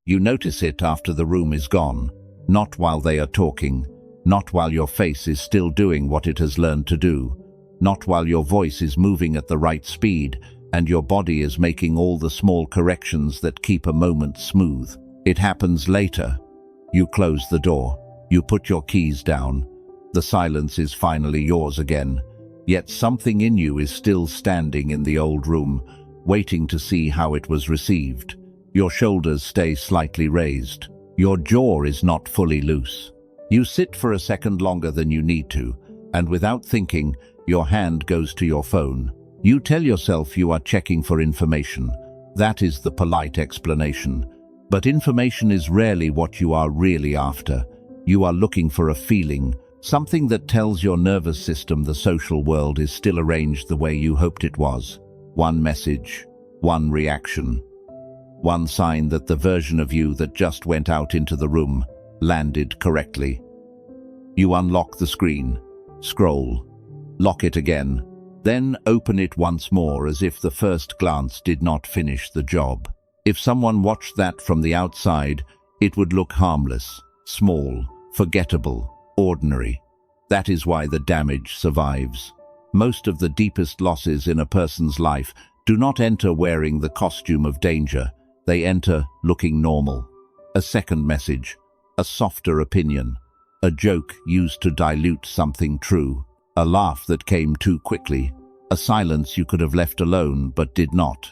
You notice it after the room is gone, not while they are talking, not while your face is still doing what it has learned to do, not while your voice is moving at the right speed and your body is making all the small corrections that keep a moment smooth. It happens later. You close the door. You put your keys down. The silence is finally yours again. Yet something in you is still standing in the old room, waiting to see how it was received. Your shoulders stay slightly raised. Your jaw is not fully loose. You sit for a second longer than you need to, and without thinking, your hand goes to your phone. You tell yourself you are checking for information. That is the polite explanation. But information is rarely what you are really after. You are looking for a feeling, something that tells your nervous system the social world is still arranged the way you hoped it was. One message, one reaction, one sign that the version of you that just went out into the room landed correctly. You unlock the screen, scroll, lock it again, then open it once more as if the first glance did not finish the job. If someone watched that from the outside, it would look harmless, small, forgettable, ordinary. That is why the damage survives. Most of the deepest losses in a person's life do not enter wearing the costume of danger. They enter looking normal. A second message, a softer opinion, a joke used to dilute something true, a laugh that came too quickly, a silence you could have left alone but did not.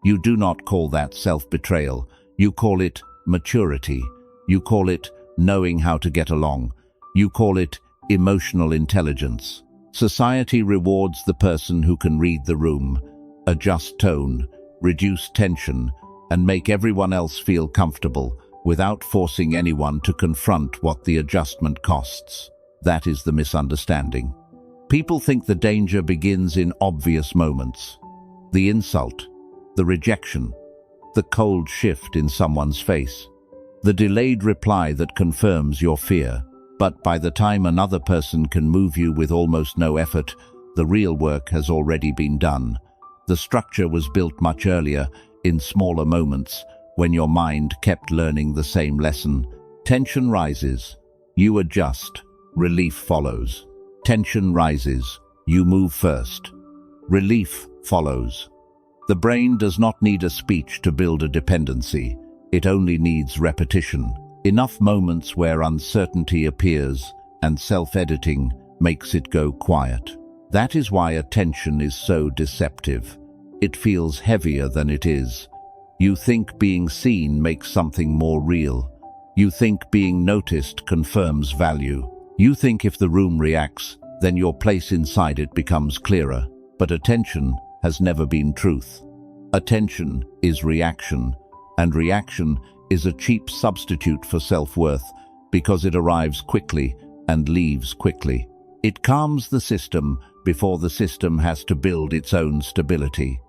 You do not call that self-betrayal. You call it maturity. You call it knowing how to get along. You call it emotional intelligence. Society rewards the person who can read the room, adjust tone, reduce tension, and make everyone else feel comfortable without forcing anyone to confront what the adjustment costs. That is the misunderstanding. People think the danger begins in obvious moments. The insult, the rejection, the cold shift in someone's face, the delayed reply that confirms your fear. But by the time another person can move you with almost no effort, the real work has already been done. The structure was built much earlier, in smaller moments, when your mind kept learning the same lesson. Tension rises. You adjust. Relief follows. Tension rises. You move first. Relief follows. The brain does not need a speech to build a dependency. It only needs repetition. Enough moments where uncertainty appears and self-editing makes it go quiet. That is why attention is so deceptive. It feels heavier than it is. You think being seen makes something more real. You think being noticed confirms value. You think if the room reacts, then your place inside it becomes clearer. But attention has never been truth. Attention is reaction, and reaction is a cheap substitute for self-worth because it arrives quickly and leaves quickly. It calms the system before the system has to build its own stability.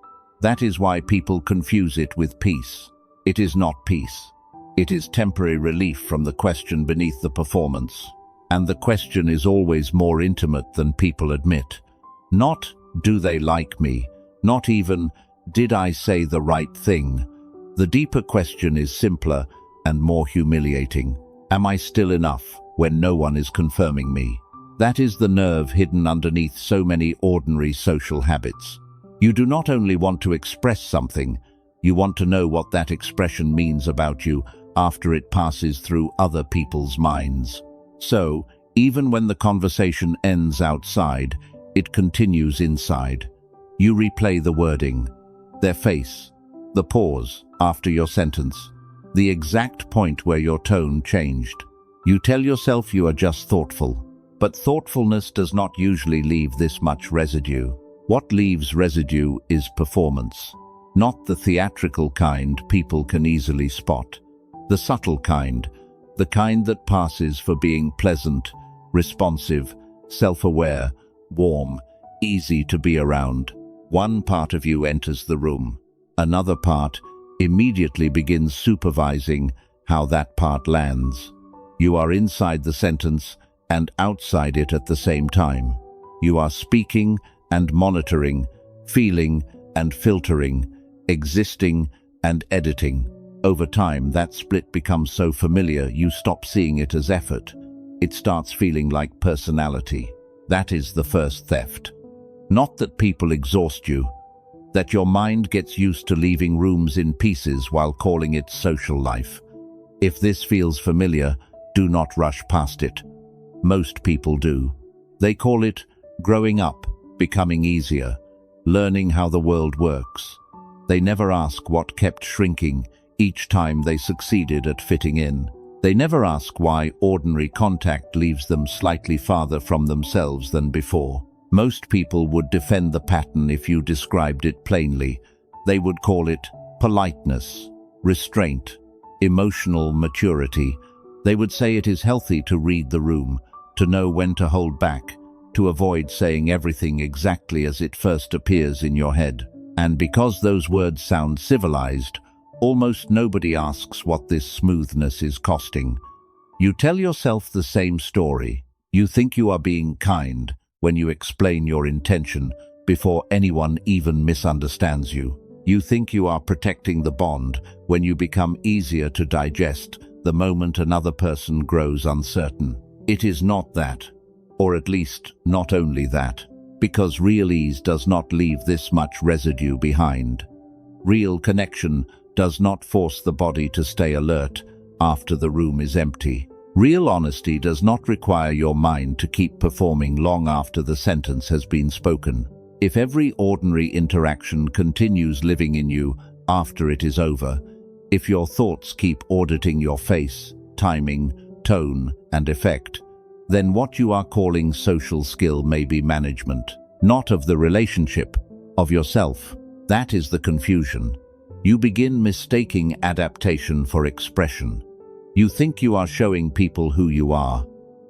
That is why people confuse it with peace. It is not peace. It is temporary relief from the question beneath the performance. And the question is always more intimate than people admit. Not, do they like me? Not even, did I say the right thing? The deeper question is simpler and more humiliating. Am I still enough when no one is confirming me? That is the nerve hidden underneath so many ordinary social habits. You do not only want to express something, you want to know what that expression means about you after it passes through other people's minds. So, even when the conversation ends outside, it continues inside. You replay the wording, their face, the pause after your sentence, the exact point where your tone changed. You tell yourself you are just thoughtful, but thoughtfulness does not usually leave this much residue. What leaves residue is performance, not the theatrical kind people can easily spot, the subtle kind, the kind that passes for being pleasant, responsive, self-aware, warm, easy to be around. One part of you enters the room. Another part immediately begins supervising how that part lands. You are inside the sentence and outside it at the same time. You are speaking and monitoring, feeling and filtering, existing and editing. Over time, that split becomes so familiar you stop seeing it as effort. It starts feeling like personality. That is the first theft. Not that people exhaust you, that your mind gets used to leaving rooms in pieces while calling it social life. If this feels familiar, do not rush past it. Most people do. They call it growing up, becoming easier, learning how the world works. They never ask what kept shrinking each time they succeeded at fitting in. They never ask why ordinary contact leaves them slightly farther from themselves than before. Most people would defend the pattern if you described it plainly. They would call it politeness, restraint, emotional maturity. They would say it is healthy to read the room, to know when to hold back, to avoid saying everything exactly as it first appears in your head. And because those words sound civilized, almost nobody asks what this smoothness is costing. You tell yourself the same story. You think you are being kind when you explain your intention before anyone even misunderstands you. You think you are protecting the bond when you become easier to digest the moment another person grows uncertain. It is not that, or at least not only that, because real ease does not leave this much residue behind. Real connection does not force the body to stay alert after the room is empty. Real honesty does not require your mind to keep performing long after the sentence has been spoken. If every ordinary interaction continues living in you after it is over, if your thoughts keep auditing your face, timing, tone, and effect, then what you are calling social skill may be management, not of the relationship, of yourself. That is the confusion. You begin mistaking adaptation for expression. You think you are showing people who you are,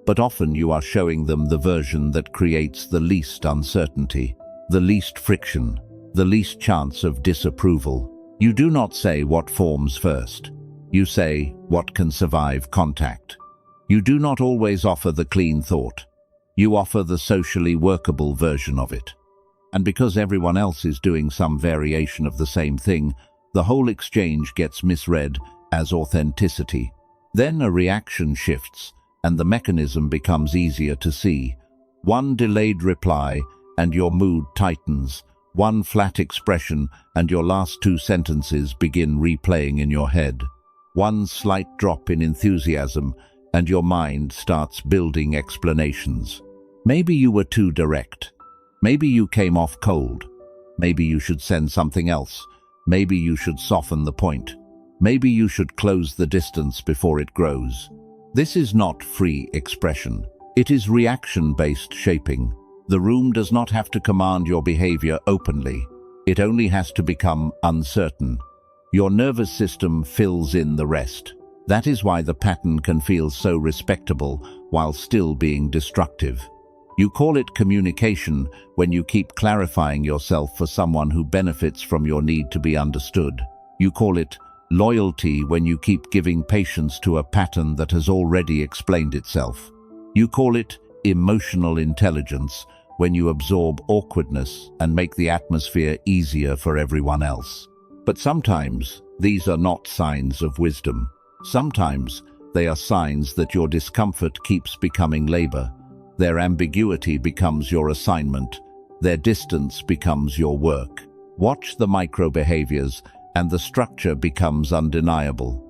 but often you are showing them the version that creates the least uncertainty, the least friction, the least chance of disapproval. You do not say what forms first. You say what can survive contact. You do not always offer the clean thought. You offer the socially workable version of it. And because everyone else is doing some variation of the same thing, the whole exchange gets misread as authenticity. Then a reaction shifts, and the mechanism becomes easier to see. One delayed reply, and your mood tightens. One flat expression, and your last two sentences begin replaying in your head. One slight drop in enthusiasm, and your mind starts building explanations. Maybe you were too direct. Maybe you came off cold. Maybe you should send something else. Maybe you should soften the point. Maybe you should close the distance before it grows. This is not free expression. It is reaction-based shaping. The room does not have to command your behavior openly. It only has to become uncertain. Your nervous system fills in the rest. That is why the pattern can feel so respectable while still being destructive. You call it communication when you keep clarifying yourself for someone who benefits from your need to be understood. You call it loyalty when you keep giving patience to a pattern that has already explained itself. You call it emotional intelligence when you absorb awkwardness and make the atmosphere easier for everyone else. But sometimes these are not signs of wisdom. Sometimes they are signs that your discomfort keeps becoming labor. Their ambiguity becomes your assignment. Their distance becomes your work. Watch the micro-behaviors, and the structure becomes undeniable.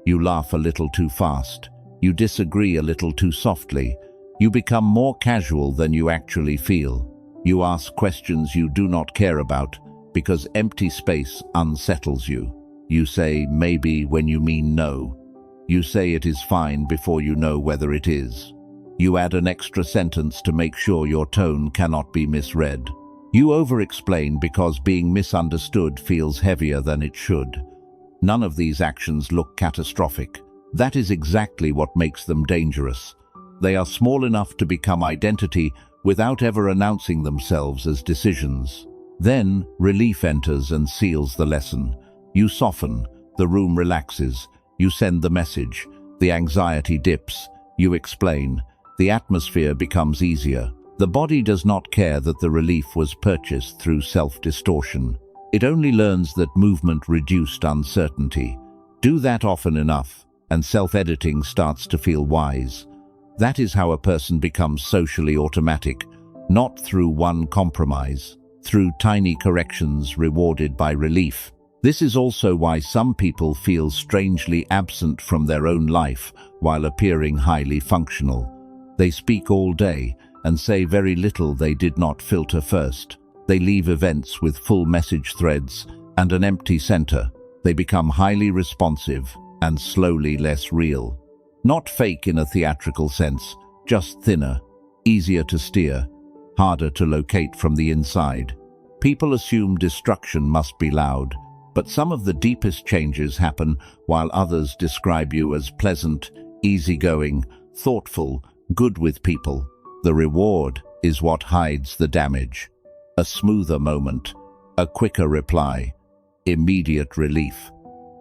You laugh a little too fast. You disagree a little too softly. You become more casual than you actually feel. You ask questions you do not care about because empty space unsettles you. You say maybe when you mean no. You say it is fine before you know whether it is. You add an extra sentence to make sure your tone cannot be misread. You over-explain because being misunderstood feels heavier than it should. None of these actions look catastrophic. That is exactly what makes them dangerous. They are small enough to become identity without ever announcing themselves as decisions. Then relief enters and seals the lesson. You soften, the room relaxes, you send the message, the anxiety dips, you explain. The atmosphere becomes easier. The body does not care that the relief was purchased through self-distortion. It only learns that movement reduced uncertainty. Do that often enough, and self-editing starts to feel wise. That is how a person becomes socially automatic, not through one compromise, through tiny corrections rewarded by relief. This is also why some people feel strangely absent from their own life while appearing highly functional. They speak all day and say very little they did not filter first. They leave events with full message threads and an empty center. They become highly responsive and slowly less real. Not fake in a theatrical sense, just thinner, easier to steer, harder to locate from the inside. People assume destruction must be loud, but some of the deepest changes happen while others describe you as pleasant, easygoing, thoughtful, good with people. The reward is what hides the damage. A smoother moment, a quicker reply, immediate relief.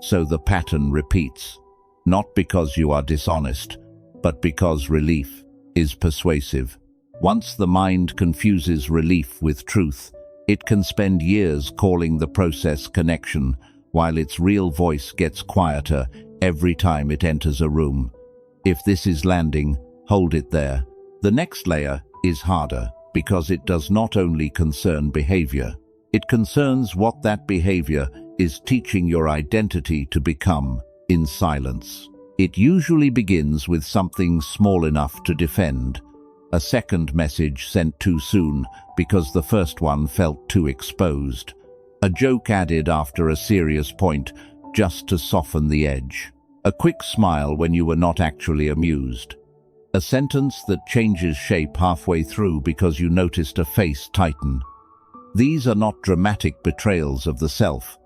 So the pattern repeats, not because you are dishonest, but because relief is persuasive. Once the mind confuses relief with truth, it can spend years calling the process connection, while its real voice gets quieter every time it enters a room. If this is landing, hold it there. The next layer is harder because it does not only concern behavior. It concerns what that behavior is teaching your identity to become in silence. It usually begins with something small enough to defend. A second message sent too soon because the first one felt too exposed. A joke added after a serious point just to soften the edge. A quick smile when you were not actually amused. A sentence that changes shape halfway through because you noticed a face tighten. These are not dramatic betrayals of the self.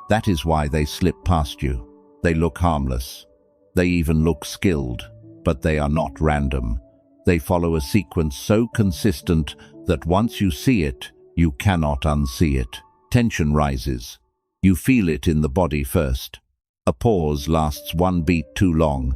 That is why they slip past you. They look harmless. They even look skilled, but they are not random. They follow a sequence so consistent that once you see it, you cannot unsee it. Tension rises. You feel it in the body first. A pause lasts one beat too long.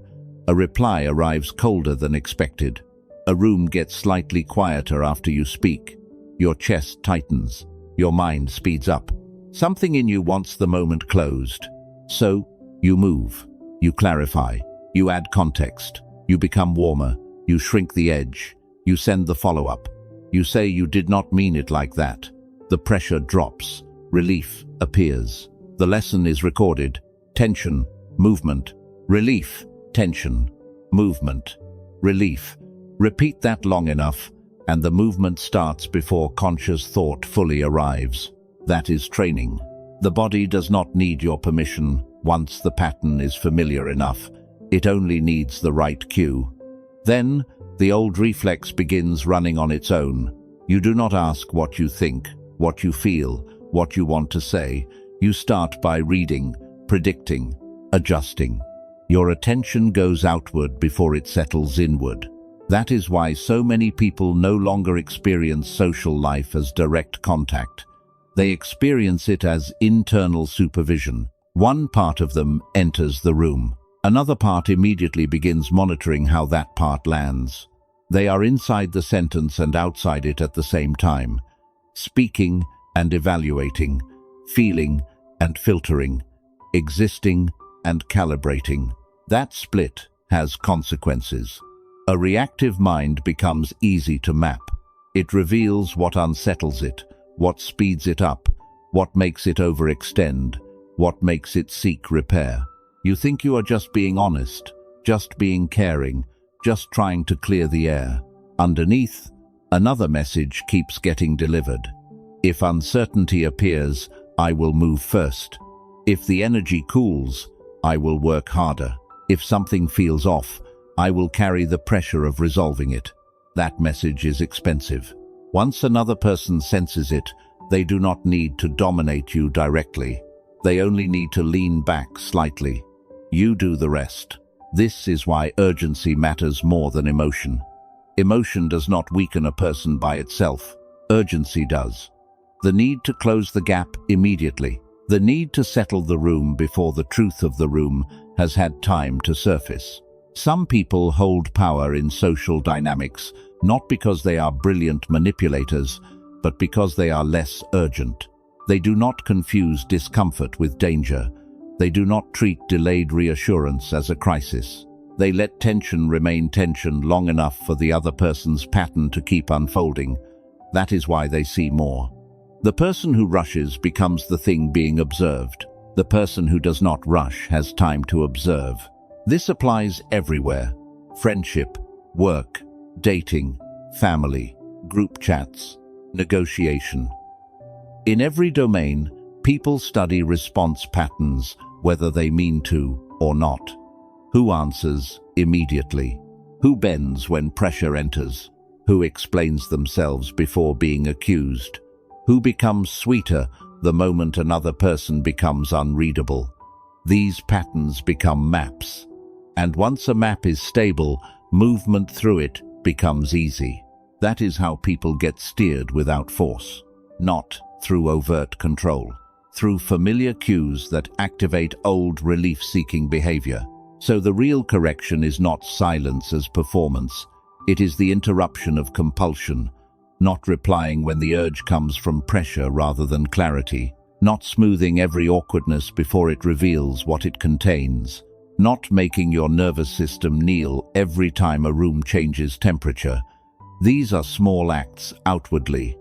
A reply arrives colder than expected. A room gets slightly quieter after you speak. Your chest tightens. Your mind speeds up. Something in you wants the moment closed. So, you move. You clarify. You add context. You become warmer. You shrink the edge. You send the follow-up. You say you did not mean it like that. The pressure drops. Relief appears. The lesson is recorded. Tension, movement, relief, tension, movement, relief. Repeat that long enough, and the movement starts before conscious thought fully arrives. That is training. The body does not need your permission once the pattern is familiar enough. It only needs the right cue. Then, the old reflex begins running on its own. You do not ask what you think, what you feel, what you want to say. You start by reading, predicting, adjusting. Your attention goes outward before it settles inward. That is why so many people no longer experience social life as direct contact. They experience it as internal supervision. One part of them enters the room. Another part immediately begins monitoring how that part lands. They are inside the sentence and outside it at the same time, speaking and evaluating, feeling and filtering, existing and calibrating. That split has consequences. A reactive mind becomes easy to map. It reveals what unsettles it, what speeds it up, what makes it overextend, what makes it seek repair. You think you are just being honest, just being caring, just trying to clear the air. Underneath, another message keeps getting delivered. If uncertainty appears, I will move first. If the energy cools, I will work harder. If something feels off, I will carry the pressure of resolving it. That message is expensive. Once another person senses it, they do not need to dominate you directly. They only need to lean back slightly. You do the rest. This is why urgency matters more than emotion. Emotion does not weaken a person by itself. Urgency does. The need to close the gap immediately. The need to settle the room before the truth of the room has had time to surface. Some people hold power in social dynamics, not because they are brilliant manipulators, but because they are less urgent. They do not confuse discomfort with danger. They do not treat delayed reassurance as a crisis. They let tension remain tension long enough for the other person's pattern to keep unfolding. That is why they see more. The person who rushes becomes the thing being observed. The person who does not rush has time to observe. This applies everywhere: friendship, work, dating, family, group chats, negotiation. In every domain, people study response patterns, whether they mean to or not. Who answers immediately? Who bends when pressure enters? Who explains themselves before being accused? Who becomes sweeter the moment another person becomes unreadable? These patterns become maps. And once a map is stable, movement through it becomes easy. That is how people get steered without force, not through overt control, through familiar cues that activate old relief-seeking behavior. So the real correction is not silence as performance. It is the interruption of compulsion, not replying when the urge comes from pressure rather than clarity, not smoothing every awkwardness before it reveals what it contains, not making your nervous system kneel every time a room changes temperature. These are small acts outwardly.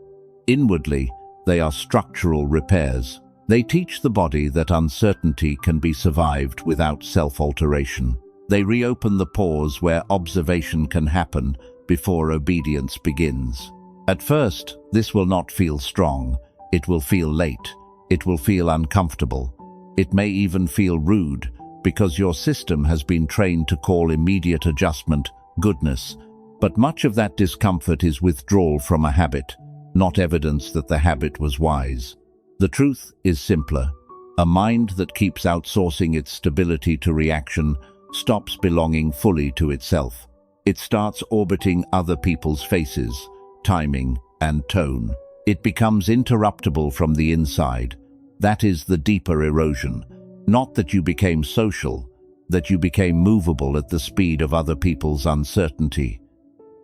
Inwardly, they are structural repairs. They teach the body that uncertainty can be survived without self-alteration. They reopen the pause where observation can happen before obedience begins. At first, this will not feel strong. It will feel late. It will feel uncomfortable. It may even feel rude, because your system has been trained to call immediate adjustment goodness. But much of that discomfort is withdrawal from a habit, not evidence that the habit was wise. The truth is simpler. A mind that keeps outsourcing its stability to reaction stops belonging fully to itself. It starts orbiting other people's faces, timing, and tone. It becomes interruptible from the inside. That is the deeper erosion. Not that you became social, that you became movable at the speed of other people's uncertainty.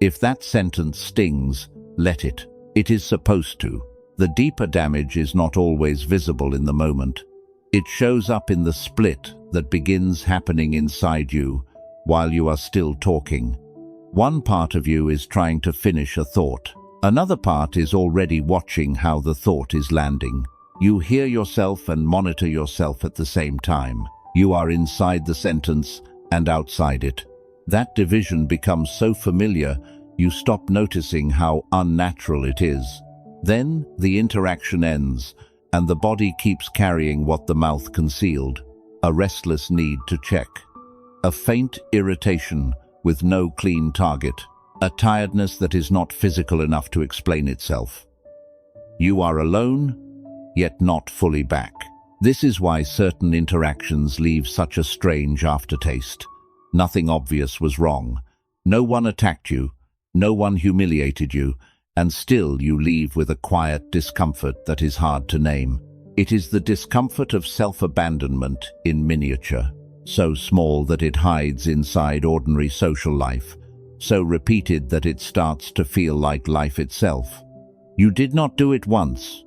If that sentence stings, let it. It is supposed to. The deeper damage is not always visible in the moment. It shows up in the split that begins happening inside you while you are still talking. One part of you is trying to finish a thought. Another part is already watching how the thought is landing. You hear yourself and monitor yourself at the same time. You are inside the sentence and outside it. That division becomes so familiar, you stop noticing how unnatural it is. Then the interaction ends, and the body keeps carrying what the mouth concealed: a restless need to check, a faint irritation with no clean target, a tiredness that is not physical enough to explain itself. You are alone, yet not fully back. This is why certain interactions leave such a strange aftertaste. Nothing obvious was wrong. No one attacked you, no one humiliated you, and still you leave with a quiet discomfort that is hard to name. It is the discomfort of self-abandonment in miniature, so small that it hides inside ordinary social life, so repeated that it starts to feel like life itself. You did not do it once.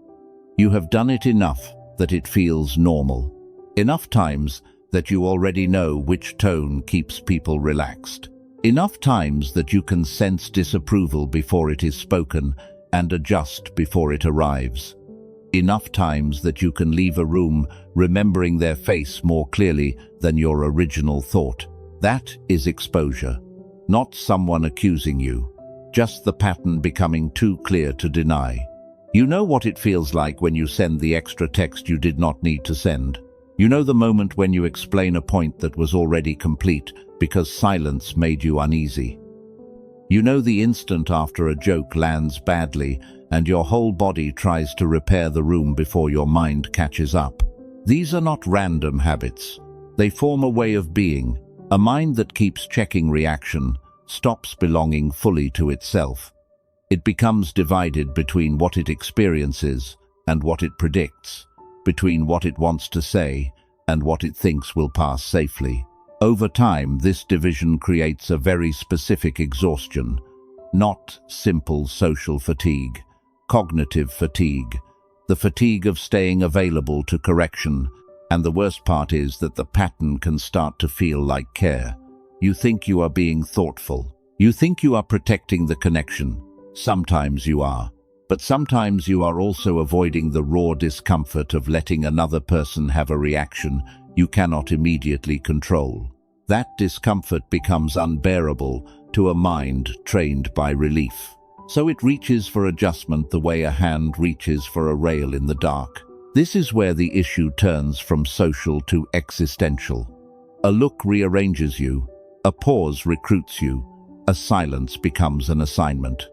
You have done it enough that it feels normal. Enough times that you already know which tone keeps people relaxed. Enough times that you can sense disapproval before it is spoken and adjust before it arrives. Enough times that you can leave a room remembering their face more clearly than your original thought. That is exposure. Not someone accusing you, just the pattern becoming too clear to deny. You know what it feels like when you send the extra text you did not need to send. You know the moment when you explain a point that was already complete because silence made you uneasy. You know the instant after a joke lands badly and your whole body tries to repair the room before your mind catches up. These are not random habits. They form a way of being. A mind that keeps checking reaction stops belonging fully to itself. It becomes divided between what it experiences and what it predicts, between what it wants to say and what it thinks will pass safely. Over time, this division creates a very specific exhaustion, not simple social fatigue, cognitive fatigue, the fatigue of staying available to correction, And the worst part is that the pattern can start to feel like care. You think you are being thoughtful. You think you are protecting the connection. Sometimes you are. But sometimes you are also avoiding the raw discomfort of letting another person have a reaction you cannot immediately control. That discomfort becomes unbearable to a mind trained by relief. So it reaches for adjustment the way a hand reaches for a rail in the dark. This is where the issue turns from social to existential. A look rearranges you. A pause recruits you. A silence becomes an assignment.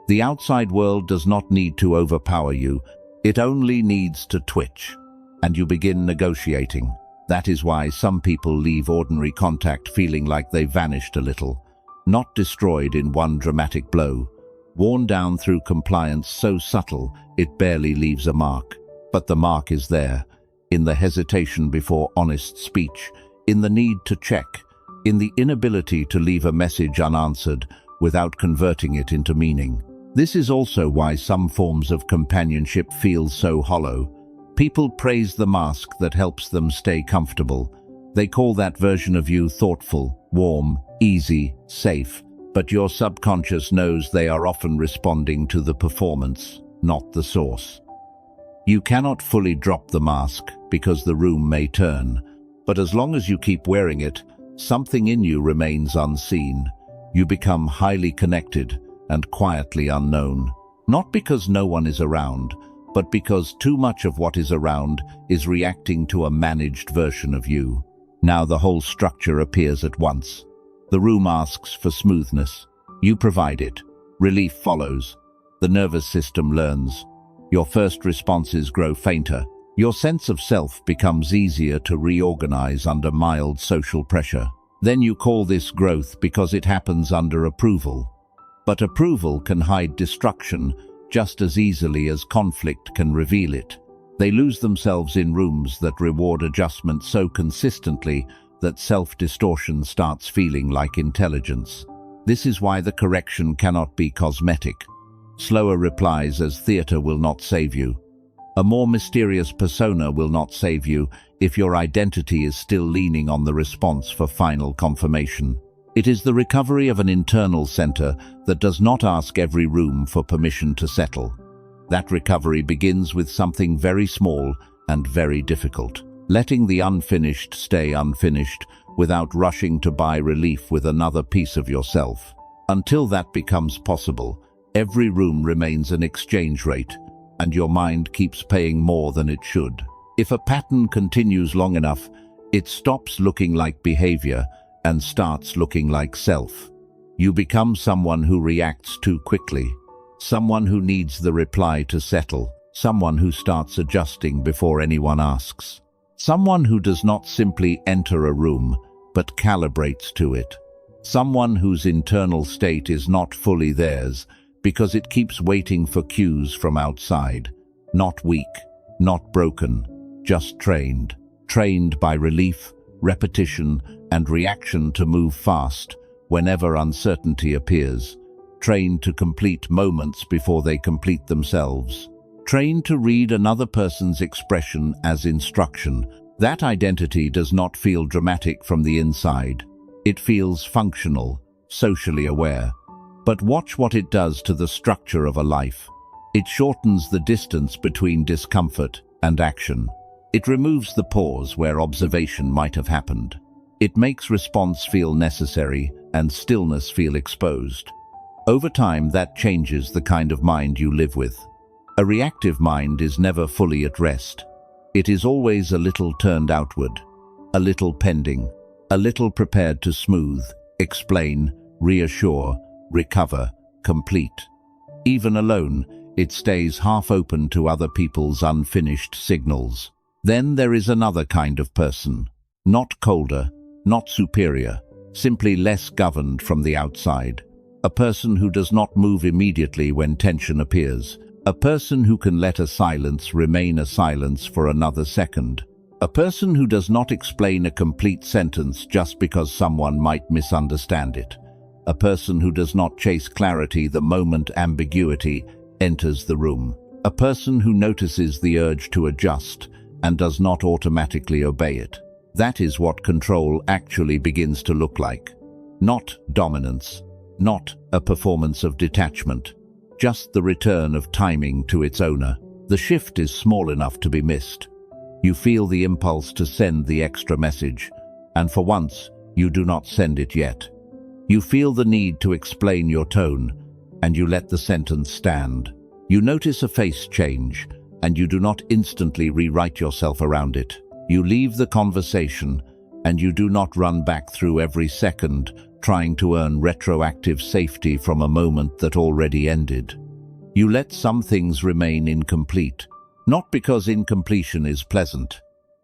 The outside world does not need to overpower you. It only needs to twitch. And you begin negotiating. That is why some people leave ordinary contact feeling like they vanished a little. Not destroyed in one dramatic blow. Worn down through compliance so subtle it barely leaves a mark. But the mark is there. In the hesitation before honest speech. In the need to check. In the inability to leave a message unanswered without converting it into meaning. This is also why some forms of companionship feel so hollow. People praise the mask that helps them stay comfortable. They call that version of you thoughtful, warm, easy, safe. But your subconscious knows they are often responding to the performance, not the source. You cannot fully drop the mask because the room may turn. But as long as you keep wearing it, something in you remains unseen. You become highly connected and quietly unknown. Not because no one is around, but because too much of what is around is reacting to a managed version of you. Now the whole structure appears at once. The room asks for smoothness. You provide it. Relief follows. The nervous system learns. Your first responses grow fainter. Your sense of self becomes easier to reorganize under mild social pressure. Then you call this growth because it happens under approval. But approval can hide destruction just as easily as conflict can reveal it. They lose themselves in rooms that reward adjustment so consistently that self-distortion starts feeling like intelligence. This is why the correction cannot be cosmetic. Slower replies as theater will not save you. A more mysterious persona will not save you if your identity is still leaning on the response for final confirmation. It is the recovery of an internal center that does not ask every room for permission to settle. That recovery begins with something very small and very difficult. Letting the unfinished stay unfinished without rushing to buy relief with another piece of yourself. Until that becomes possible, every room remains an exchange rate, and your mind keeps paying more than it should. If a pattern continues long enough, it stops looking like behavior and starts looking like self. You become someone who reacts too quickly, someone who needs the reply to settle, someone who starts adjusting before anyone asks, someone who does not simply enter a room, but calibrates to it, someone whose internal state is not fully theirs because it keeps waiting for cues from outside. Not weak, not broken, just trained. Trained by relief, repetition, and reaction to move fast whenever uncertainty appears. Trained to complete moments before they complete themselves. Trained to read another person's expression as instruction. That identity does not feel dramatic from the inside. It feels functional, socially aware. But watch what it does to the structure of a life. It shortens the distance between discomfort and action. It removes the pause where observation might have happened. It makes response feel necessary and stillness feel exposed. Over time, that changes the kind of mind you live with. A reactive mind is never fully at rest. It is always a little turned outward, a little pending, a little prepared to smooth, explain, reassure, recover, complete. Even alone, it stays half open to other people's unfinished signals. Then there is another kind of person. Not colder, not superior, simply less governed from the outside. A person who does not move immediately when tension appears. A person who can let a silence remain a silence for another second. A person who does not explain a complete sentence just because someone might misunderstand it. A person who does not chase clarity the moment ambiguity enters the room. A person who notices the urge to adjust and does not automatically obey it. That is what control actually begins to look like. Not dominance, not a performance of detachment, just the return of timing to its owner. The shift is small enough to be missed. You feel the impulse to send the extra message, and for once, you do not send it yet. You feel the need to explain your tone, and you let the sentence stand. You notice a face change, and you do not instantly rewrite yourself around it. You leave the conversation, and you do not run back through every second, trying to earn retroactive safety from a moment that already ended. You let some things remain incomplete, not because incompletion is pleasant,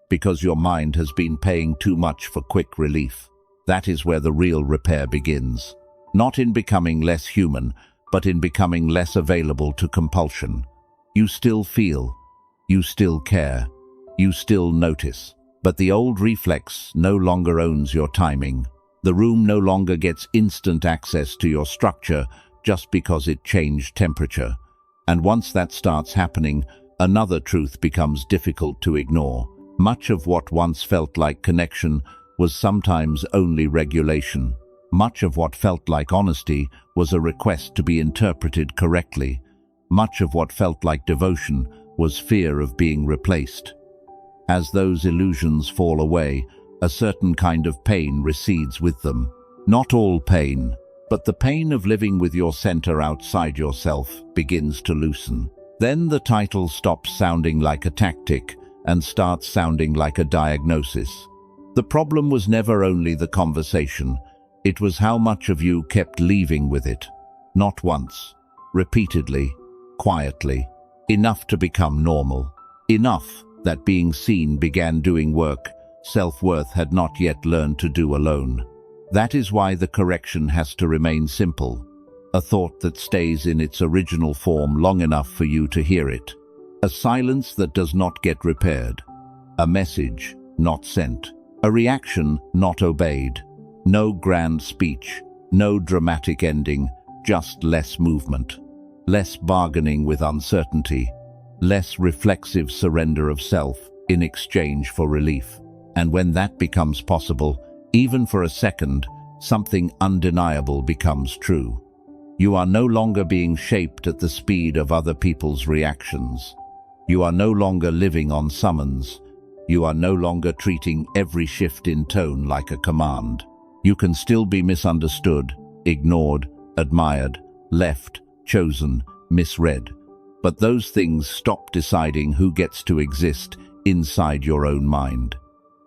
because your mind has been paying too much for quick relief. That is where the real repair begins. Not in becoming less human, but in becoming less available to compulsion. You still feel, you still care, you still notice, but the old reflex no longer owns your timing. The room no longer gets instant access to your structure just because it changed temperature. And once that starts happening, another truth becomes difficult to ignore. Much of what once felt like connection was sometimes only regulation. Much of what felt like honesty was a request to be interpreted correctly. Much of what felt like devotion was fear of being replaced. As those illusions fall away, a certain kind of pain recedes with them. Not all pain, but the pain of living with your center outside yourself begins to loosen. Then the title stops sounding like a tactic and starts sounding like a diagnosis. The problem was never only the conversation, it was how much of you kept leaving with it. Not once, repeatedly, quietly, enough to become normal. Enough that being seen began doing work self-worth had not yet learned to do alone. That is why the correction has to remain simple, a thought that stays in its original form long enough for you to hear it. A silence that does not get repaired. A message not sent. A reaction not obeyed. No grand speech, no dramatic ending, just less movement. Less bargaining with uncertainty. Less reflexive surrender of self in exchange for relief. And when that becomes possible, even for a second, something undeniable becomes true. You are no longer being shaped at the speed of other people's reactions. You are no longer living on summons. You are no longer treating every shift in tone like a command. You can still be misunderstood, ignored, admired, left, chosen, misread. But those things stop deciding who gets to exist inside your own mind.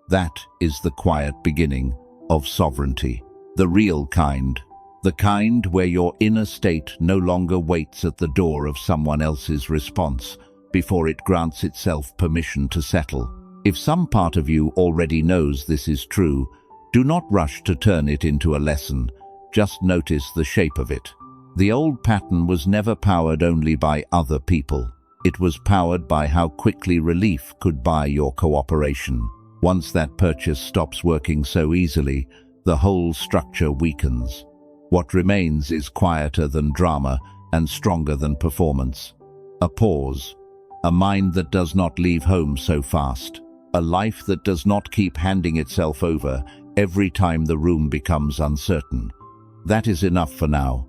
That is the quiet beginning of sovereignty. The real kind. The kind where your inner state no longer waits at the door of someone else's response before it grants itself permission to settle. If some part of you already knows this is true, do not rush to turn it into a lesson. Just notice the shape of it. The old pattern was never powered only by other people. It was powered by how quickly relief could buy your cooperation. Once that purchase stops working so easily, the whole structure weakens. What remains is quieter than drama and stronger than performance. A pause. A mind that does not leave home so fast. A life that does not keep handing itself over every time the room becomes uncertain. That is enough for now.